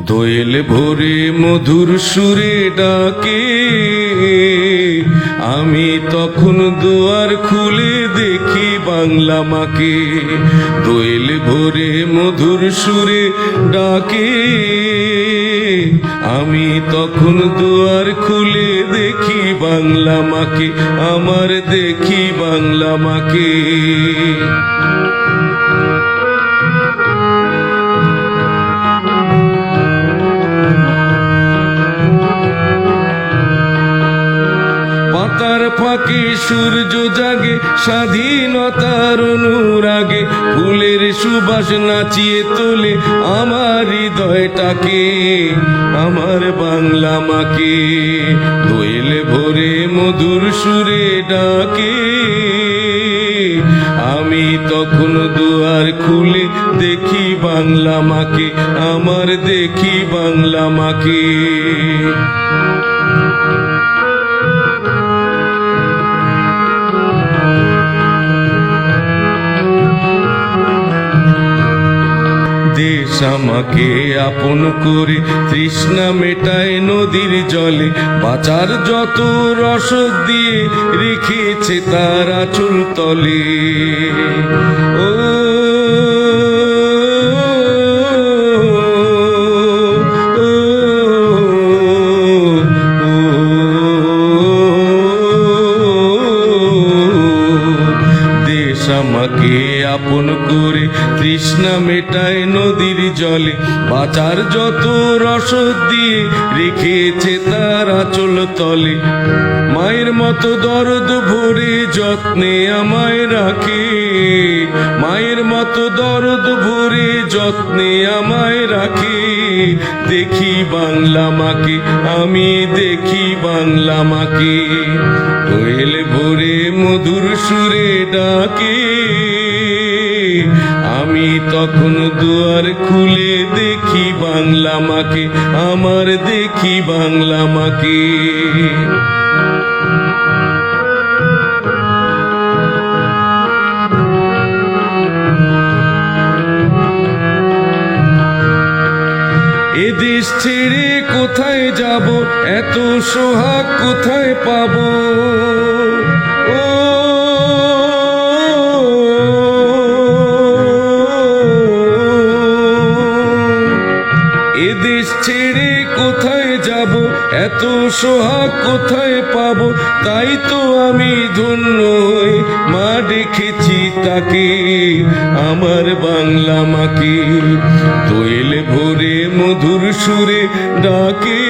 দোয়েল ভোরে মধুর সুরে ডাকে, আমি তখন দুয়ার খুলে দেখি বাংলা মাকে। দোয়েল ভোরে মধুর সুরে ডাকে, আমি তখন দুয়ার খুলে দেখি বাংলা মাকে, আমার দেখি বাংলা মাকে। পাতার ফাঁকে সূর্য জাগে স্বাধীনতার অনুরাগে, ফুলের সুবাস নাচিয়ে তোলে আমার হৃদয়টাকে, আমার বাংলা মাকে। দোয়েল ভোরে মধুর সুরে ডাকে, আমি তখন দুয়ার খুলে দেখি বাংলা মাকে, আমার দেখি বাংলা মাকে। দেশ আমাকে আপন করে তৃষ্ণা মেটায় নদীর জলে, বাঁচার যত রসদ দিয়ে রেখেছে তার আঁচল তলে। ও আমাকে আপন করে তৃষ্ণা মেটায় নদীর জলে, বাঁচার যত রসদ দিয়ে রেখেছে তার আঁচল তলে। মায়ের মতো দরদ ভরে যত্নে আমায় রাখে, মায়ের মতো দরদ ভরে যত্নে আমায় রাখে। দেখি বাংলা মাকে, আমি দেখি বাংলা মাকে। দোয়েল ভোরে মধুর সুরে ডাকে, আমি তখন দুয়ার খুলে দেখি বাংলা মাকে, আমার দেখি বাংলা মাকে। এদেশ ছেড়ে কোথায় যাব, এত সোহাগ কোথায় পাবো? ও এদেশ ছেড়ে কোথায় যাব, এত সোহাগ কোথায় পাবো? তাই তো আমি ধন্য হয়ে মা দেখেছি তাকে, আমার বাংলা মাকে। দোয়েল ভোরে মধুর সুরে ডাকে,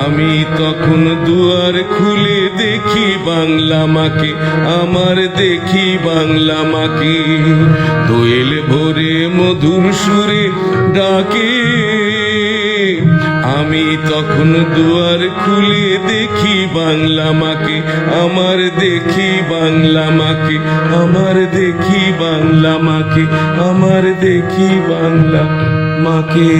আমি তখন দুয়ার খুলে দেখি বাংলা মাকে, আমার দেখি বাংলা মাকে। দোয়েল ভোরে মধুর সুরে ডাকে, আমি তখন দুয়ার খুলে দেখি বাংলা মাকে, আমার দেখি বাংলা মাকে, আমার দেখি বাংলা মাকে, আমার দেখি বাংলা মাকে।